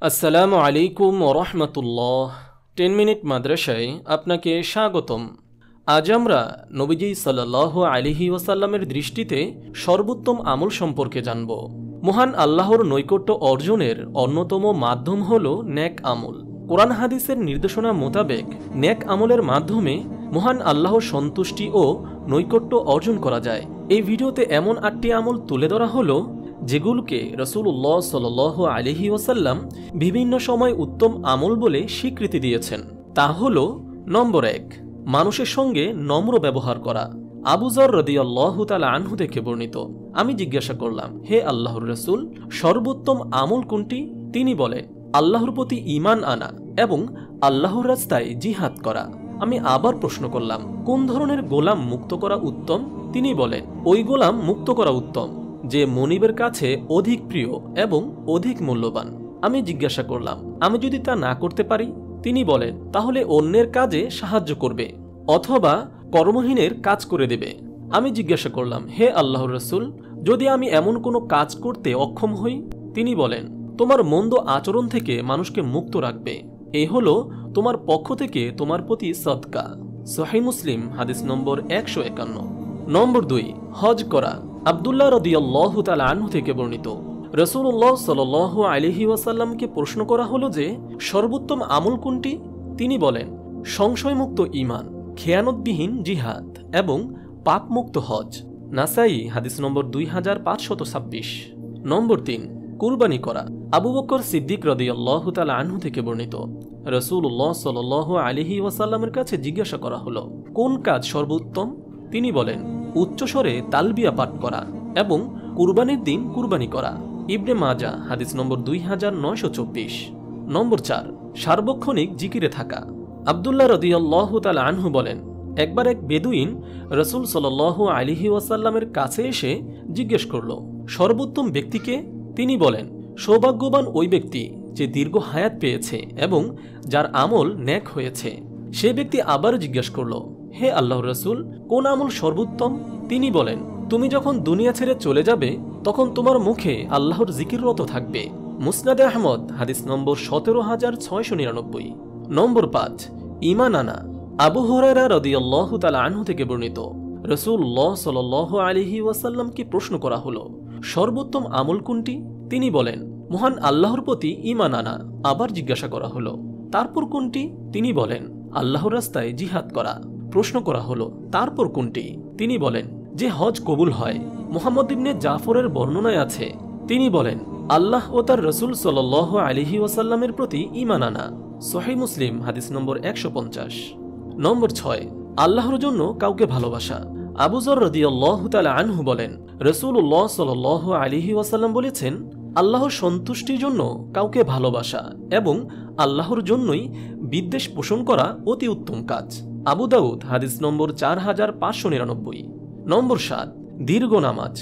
আসসালামু আলাইকুম ওয়া রাহমাতুল্লাহ। 10 মিনিট মাদ্রাসায় আপনাকে স্বাগতম। আজ আমরা নবীজি সাল্লাল্লাহু আলাইহি ওয়াসাল্লামের দৃষ্টিতে সর্বোত্তম আমল সম্পর্কে জানব। মহান আল্লাহর নৈকট্য অর্জনের অন্যতম মাধ্যম হল নেক আমল। কোরআন হাদিসের নির্দেশনা মোতাবেক নেক আমলের মাধ্যমে মহান আল্লাহর সন্তুষ্টি ও নৈকট্য অর্জন করা যায়। এই ভিডিওতে এমন 8টি আমল তুলে ধরা হলো যেগুলোকে রাসূলুল্লাহ সাল্লাল্লাহু আলাইহি ওয়াসাল্লাম বিভিন্ন সময় উত্তম আমল বলে স্বীকৃতি দিয়েছেন। তা হলো নম্বর 1, মানুষের সঙ্গে নম্র ব্যবহার করা। আবু যর রাদিয়াল্লাহু তাআলা আনহু থেকে বর্ণিত, আমি জিজ্ঞাসা করলাম, হে আল্লাহর রাসূল, সর্বোত্তম আমল কোনটি? তিনি বলেন, আল্লাহর প্রতি ঈমান আনা এবং আল্লাহর রাস্তায় জিহাদ করা। আমি আবার প্রশ্ন করলাম, কোন ধরনের গোলাম মুক্ত করা উত্তম? তিনি বলেন, ওই গোলাম মুক্ত করা উত্তম যে মনিবের কাছে অধিক প্রিয় এবং অধিক মূল্যবান। আমি জিজ্ঞাসা করলাম, আমি যদি তা না করতে পারি? তিনি বলেন, তাহলে অন্যের কাজে সাহায্য করবে অথবা কর্মহীনের কাজ করে দেবে। আমি জিজ্ঞাসা করলাম, হে আল্লাহর রাসূল, যদি আমি এমন কোনো কাজ করতে অক্ষম হই? তিনি বলেন, তোমার মন্দ আচরণ থেকে মানুষকে মুক্ত রাখবে। এই হলো তোমার পক্ষ থেকে তোমার প্রতি সদকা। সহিহ মুসলিম হাদিস নম্বর 151। নম্বর 2, হজ করা। আব্দুল্লাহ রাদিয়াল্লাহু তাআলা আনহু থেকে বর্ণিত, রাসূলুল্লাহ সাল্লাল্লাহু আলাইহি ওয়াসাল্লামকে প্রশ্ন করা হলো যে সর্বোত্তম আমল কোনটি? তিনি বলেন, সংশয়মুক্ত ঈমান, খেয়ানতবিহীন জিহাদ এবং পাপমুক্ত হজ। নাসাই হাদিস নম্বর 2526। নম্বর 3, কুরবানি করা। আবু বকর সিদ্দিক রাদিয়াল্লাহু তাআলা আনহু থেকে বর্ণিত, রাসূলুল্লাহ সাল্লাল্লাহু আলাইহি ওয়াসাল্লামের কাছে জিজ্ঞাসা করা হলো, কোন কাজ সর্বোত্তম? তিনি বলেন, উচ্চস্বরে তালবিয়া পাঠ করা এবং কুরবানির দিন কুরবানি করা। ইবনে মাজাহ হাদিস নম্বর 2924। নম্বর 4, সার্বক্ষণিক জিকিরে থাকা। আব্দুল্লাহ রাদিয়াল্লাহু তাআলা আনহু বলেন, একবার এক বেদুইন রাসূল সাল্লাল্লাহু আলাইহি ওয়াসাল্লামের কাছে এসে জিজ্ঞেস করল, সর্বোত্তম ব্যক্তিকে? তিনি বলেন, সৌভাগ্যবান ওই ব্যক্তি যে দীর্ঘ হায়াত পেয়েছে এবং যার আমল নেক হয়েছে। সে ব্যক্তি আবার জিজ্ঞেস করল, হে আল্লাহর রাসূল, কোন আমল সর্বোত্তম? তিনি বলেন, তুমি যখন দুনিয়া ছেড়ে চলে যাবে তখন তোমার মুখে আল্লাহর জিকিররত থাকবে। মুসনাদে আহমদ হাদিস নম্বর 17699। নম্বর 5, ঈমান আনা। আবু হুরায়রা রাদিয়াল্লাহু তাআলা আনহু থেকে বর্ণিত, রাসূলুল্লাহ সাল্লাল্লাহু আলাইহি ওয়াসাল্লামকে প্রশ্ন করা হলো, সর্বোত্তম আমল কোনটি? তিনি বলেন, মহান আল্লাহর প্রতি ঈমান আনা। আবার জিজ্ঞাসা করা হলো, তারপর কোনটি? তিনি বলেন, আল্লাহর রাস্তায় জিহাদ করা। প্রশ্ন করা হলো, তারপর কোনটি? তিনি বলেন, যে হজ কবুল হয়। মুহাম্মদ ইবনে জাফরের বর্ণনায় আছে, তিনি বলেন, আল্লাহ ও তার রাসূল সাল্লাল্লাহু আলাইহি ওয়াসাল্লামের প্রতি ঈমান আনা। সহিহ মুসলিম হাদিস নম্বর 150। নম্বর 6, আল্লাহর জন্য কাউকে ভালোবাসা। আবু যর রাদিয়াল্লাহু তাআলা আনহু বলেন, রাসূলুল্লাহ সাল্লাল্লাহু আলাইহি ওয়াসাল্লাম বলেছেন, আল্লাহর সন্তুষ্টির জন্য কাউকে ভালোবাসা এবং আল্লাহর জন্যই বিদ্বেষ পোষণ করা অতি উত্তম কাজ। আবু দাউদ হাদিস নম্বর 4599। নম্বর 7, দীর্ঘ নামাজ।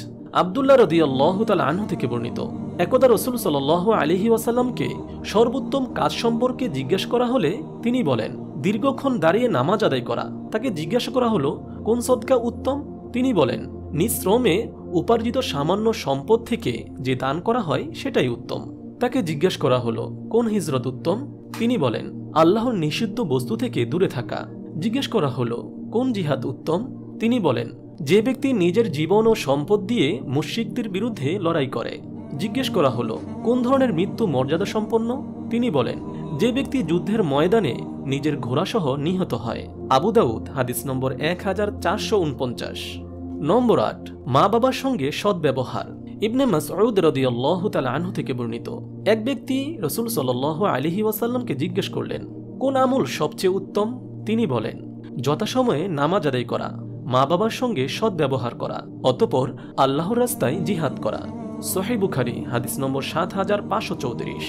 আব্দুল্লাহ রাদিয়াল্লাহু তাআলা আনহু থেকে বর্ণিত, একদা রাসূল সাল্লাল্লাহু আলাইহি ওয়াসাল্লামকে সর্বোত্তম কাজ সম্পর্কে জিজ্ঞেস করা হলে তিনি বলেন, দীর্ঘক্ষণ দাঁড়িয়ে নামাজ আদায় করা। তাকে জিজ্ঞাসা করা হলো, কোন সদকা উত্তম? তিনি বলেন, নিজ শ্রমে উপার্জিত সামান্য সম্পদ থেকে যে দান করা হয় সেটাই উত্তম। তাকে জিজ্ঞাসা করা হলো, কোন হিজরত উত্তম? তিনি বলেন, আল্লাহর নিষিদ্ধ বস্তু থেকে দূরে থাকা। জিজ্ঞেস করা হলো, কোন জিহাদ উত্তম? তিনি বলেন, যে ব্যক্তি নিজের জীবন ও সম্পদ দিয়ে মুশরিকদের বিরুদ্ধে লড়াই করে। জিজ্ঞেস করা হলো, কোন ধরনের মৃত্যু মর্যাদা সম্পন্ন? তিনি বলেন, যে ব্যক্তি যুদ্ধের ময়দানে নিজের ঘোড়াসহ নিহত হয়। আবু দাউদ হাদিস নম্বর 1449। নম্বর 8, মা বাবার সঙ্গে সদ্ব্যবহার। ইবনে মাসউদ রাদিয়াল্লাহু তাআলা আনহু থেকে বর্ণিত, এক ব্যক্তি রাসূল সাল্লাল্লাহু আলাইহি ওয়াসাল্লামকে জিজ্ঞেস করলেন, কোন আমল সবচেয়ে উত্তম? তিনি বলেন, যথাসময়ে নামাজ আদায় করা, মা বাবার সঙ্গে সদ্ব্যবহার করা, অতঃপর আল্লাহর রাস্তায় জিহাদ করা। সহিহ বুখারী হাদিস নম্বর 7534।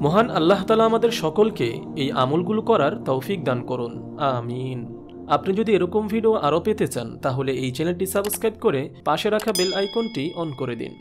মহান আল্লাহ তাআলা আমাদের সকলকে এই আমলগুলো করার তৌফিক দান করুন, আমিন। আপনি যদি এরকম ভিডিও আরও পেতে চান তাহলে এই চ্যানেলটি সাবস্ক্রাইব করে পাশে রাখা বেল আইকনটি অন করে দিন।